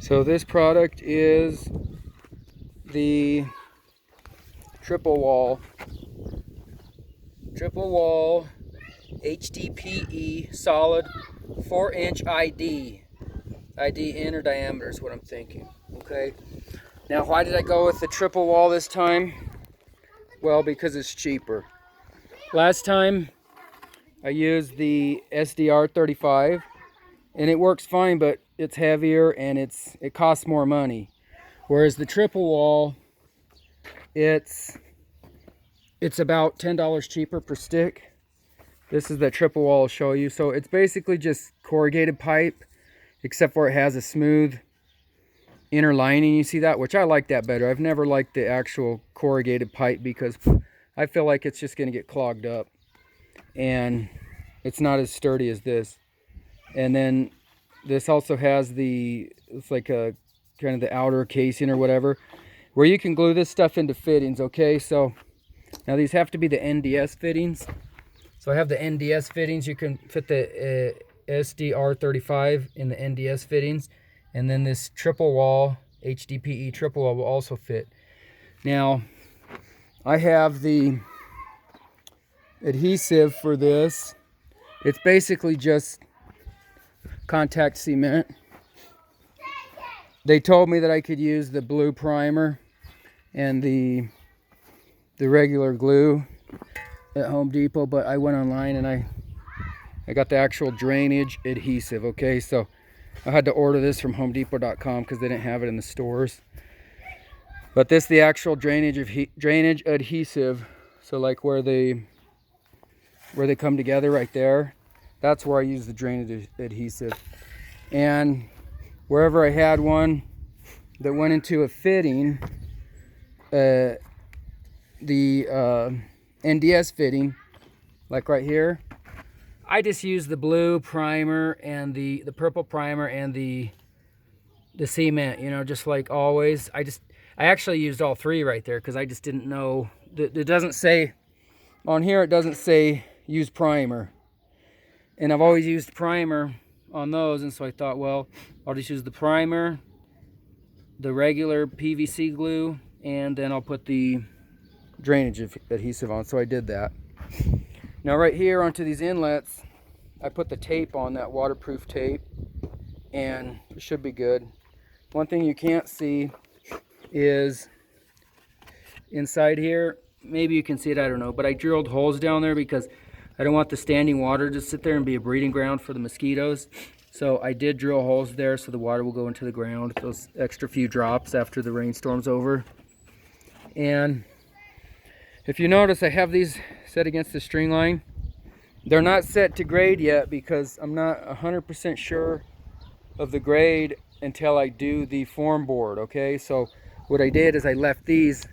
So this product is the triple wall HDPE solid 4-inch ID inner diameter is what I'm thinking. Okay, now why did I go with the triple wall this time? Well, because it's cheaper. Last time I used the SDR 35 and it works fine, but it's heavier and it costs more money. Whereas the triple wall, it's about $10 cheaper per stick. This is the triple wall I'll show you. So it's basically just corrugated pipe, except for it has a smooth inner lining. You see that? Which I like that better. I've never liked the actual corrugated pipe because I feel like it's just going to get clogged up. And it's not as sturdy as this. And then this also has it's like a kind of the outer casing or whatever, where you can glue this stuff into fittings. Okay, so now these have to be the NDS fittings. So I have the NDS fittings. You can fit the SDR35 in the NDS fittings, and then this triple wall HDPE triple wall will also fit. Now I have the adhesive for this. It's basically just contact cement. They told me that I could use the blue primer and the regular glue at Home Depot, but I went online and I got the actual drainage adhesive. Okay, so I had to order this from homedepot.com because they didn't have it in the stores. But this is the actual drainage adhesive. So like where they come together right there, that's where I use the drainage adhesive. And wherever I had one that went into a fitting, the NDS fitting, like right here, I just use the blue primer and the purple primer and the cement, you know, just like always. I actually used all three right there because I just didn't know. It doesn't say on here, it doesn't say use primer, and I've always used primer on those, and so I thought, well, I'll just use the primer, the regular PVC glue, and then I'll put the drainage adhesive on. So I did that. Now right here onto these inlets, I put the tape on, that waterproof tape, and it should be good. One thing you can't see is inside here. Maybe you can see it, I don't know, but I drilled holes down there because I don't want the standing water to sit there and be a breeding ground for the mosquitoes. So I did drill holes there so the water will go into the ground, those extra few drops after the rainstorm's over. And if you notice, I have these set against the string line. They're not set to grade yet because I'm not 100% sure of the grade until I do the form board. Okay, so what I did is I left these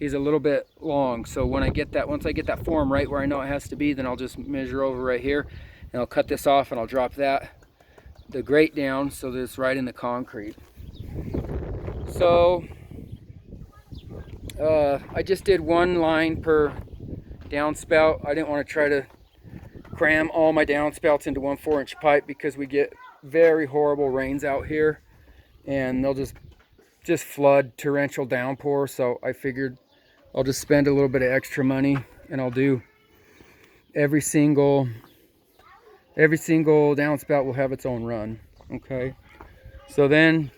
a little bit long. So when I get that, once I get that form right where I know it has to be, then I'll just measure over right here and I'll cut this off and I'll drop the grate down so that it's right in the concrete. So I just did one line per downspout. I didn't want to try to cram all my downspouts into one 4-inch pipe because we get very horrible rains out here and they'll just flood, torrential downpour. So I figured I'll just spend a little bit of extra money and I'll do every single downspout will have its own run. Okay, so then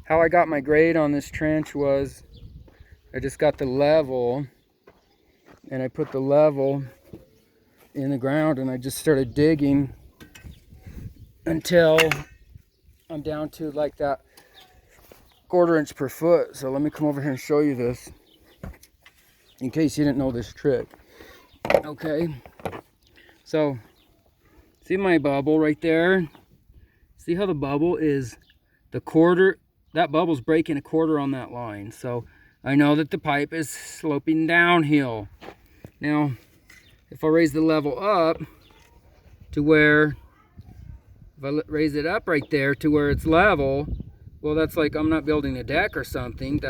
how I got my grade on this trench was I just got the level and I put the level in the ground and I just started digging until I'm down to like that 1/4 inch per foot. So let me come over here and show you this in case you didn't know this trick. Okay, so see my bubble right there? See how the bubble is the 1/4, that bubble's breaking 1/4 on that line. So I know that the pipe is sloping downhill. Now, if I raise the level up to where, if I raise it up right there to where it's level, well, that's like I'm not building a deck or something.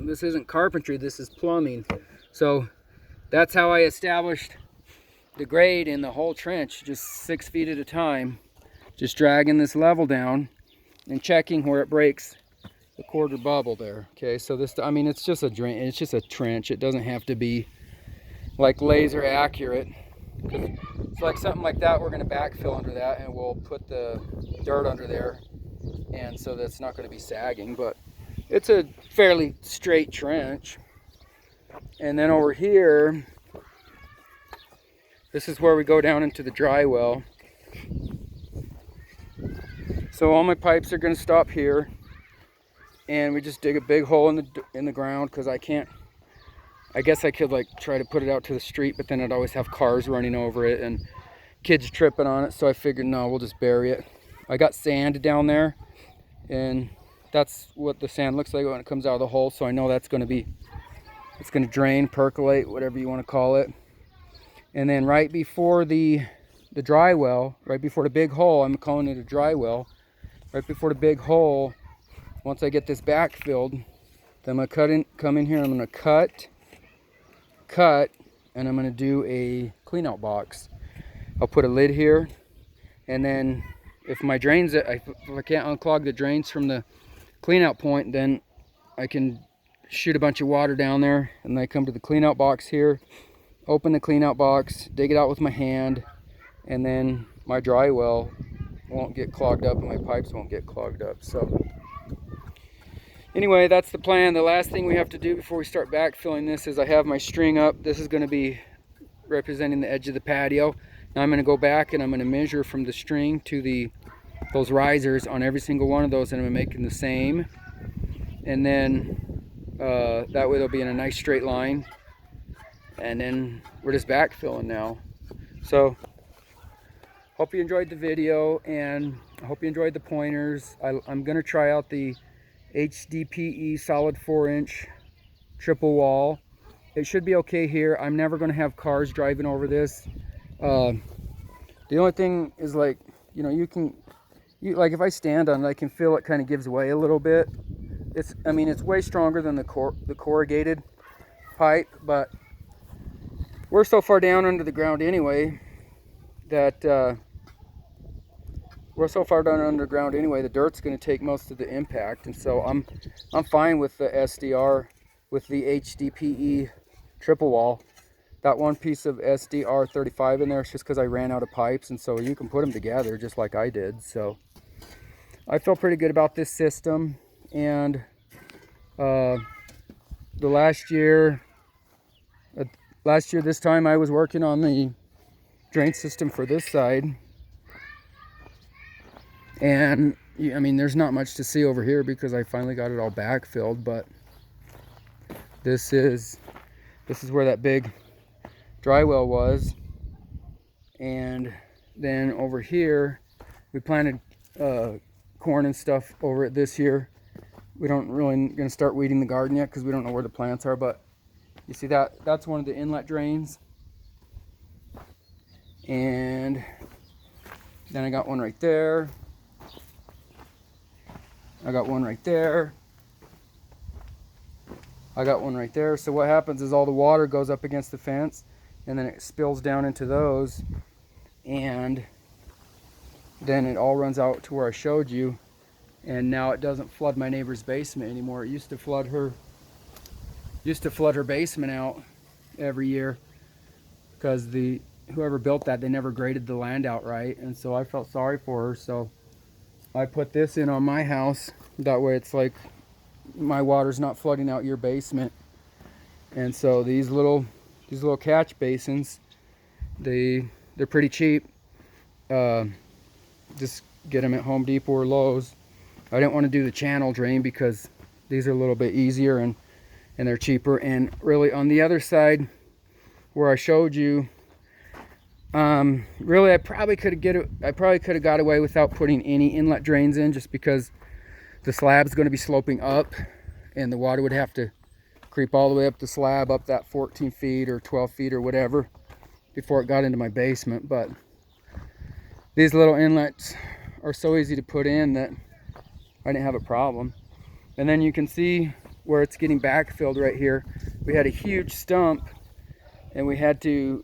This isn't carpentry, this is plumbing. So that's how I established the grade in the whole trench, just 6 feet at a time, just dragging this level down. and checking where it breaks the quarter bubble there. Okay, so this, I mean, it's just a drain, it's just a trench. It doesn't have to be like laser accurate. It's like something like that, we're going to backfill under that, and we'll put the dirt under there, and so that's not going to be sagging, but it's a fairly straight trench. And then over here, this is where we go down into the dry well. So all my pipes are going to stop here, and we just dig a big hole in the ground, because I guess I could like try to put it out to the street, but then I'd always have cars running over it and kids tripping on it. So I figured, no, we'll just bury it. I got sand down there, and that's what the sand looks like when it comes out of the hole. So I know that's going to be, it's going to drain, percolate, whatever you want to call it. And then right before the dry well, right before the big hole, I'm calling it a dry well, right before the big hole, once I get this back filled, then I'm going to come in here, and I'm going to cut, and I'm going to do a clean out box. I'll put a lid here, and then if my drains, if I can't unclog the drains from the clean out point, then I can shoot a bunch of water down there, and then I come to the clean out box here, open the clean out box, dig it out with my hand, and then my dry well won't get clogged up and my pipes won't get clogged up. So anyway, that's the plan. The last thing we have to do before we start backfilling this is I have my string up. This is going to be representing the edge of the patio. Now I'm going to go back and I'm going to measure from the string to those risers on every single one of those, and I'm making the same. And then that way they'll be in a nice straight line. And then we're just backfilling now. So hope you enjoyed the video, and I hope you enjoyed the pointers. I'm going to try out the HDPE solid 4-inch triple wall. It should be okay here. I'm never going to have cars driving over this. The only thing is, like, you know, like if I stand on it, I can feel it kind of gives way a little bit. I mean, it's way stronger than the corrugated pipe, but we're so far down under the ground anyway that the dirt's going to take most of the impact, and so I'm fine with the SDR, with the HDPE triple wall. That one piece of SDR 35 in there is just because I ran out of pipes, and so you can put them together just like I did. So I feel pretty good about this system. And the last year this time I was working on the drain system for this side, and I mean, there's not much to see over here because I finally got it all backfilled, but this is where that big dry well was. And then over here we planted corn and stuff over it this year. We don't really gonna start weeding the garden yet because we don't know where the plants are, but you see that's one of the inlet drains. And then I got one right there. I got one right there. I got one right there. So what happens is all the water goes up against the fence, and then it spills down into those, and then it all runs out to where I showed you. And now it doesn't flood my neighbor's basement anymore. It used to flood her basement out every year because whoever built that, they never graded the land out right, and so I felt sorry for her. So I put this in on my house. That way it's like my water's not flooding out your basement. And so these little catch basins, they're pretty cheap. Just get them at Home Depot or Lowe's. I didn't want to do the channel drain because these are a little bit easier and they're cheaper. And really on the other side where I showed you, really I probably could have got away without putting any inlet drains in, just because the slab's going to be sloping up and the water would have to creep all the way up the slab, up that 14 feet or 12 feet or whatever before it got into my basement. But these little inlets are so easy to put in that I didn't have a problem. And then you can see where it's getting backfilled right here. We had a huge stump and we had to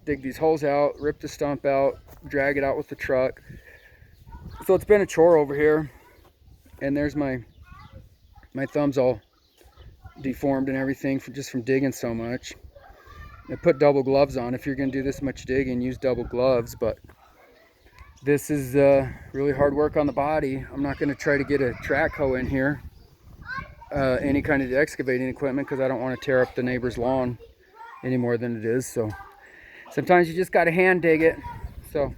dig these holes out, rip the stump out, drag it out with the truck. So it's been a chore over here. And there's my thumb's all deformed and everything just from digging so much. I put double gloves on. If you're going to do this much digging, use double gloves, but this is really hard work on the body. I'm not going to try to get a track hoe in here, any kind of excavating equipment, because I don't want to tear up the neighbor's lawn any more than it is. So sometimes you just got to hand dig it. So,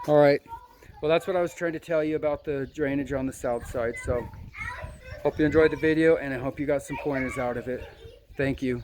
all right. Well, that's what I was trying to tell you about the drainage on the south side. So hope you enjoyed the video, and I hope you got some pointers out of it. Thank you.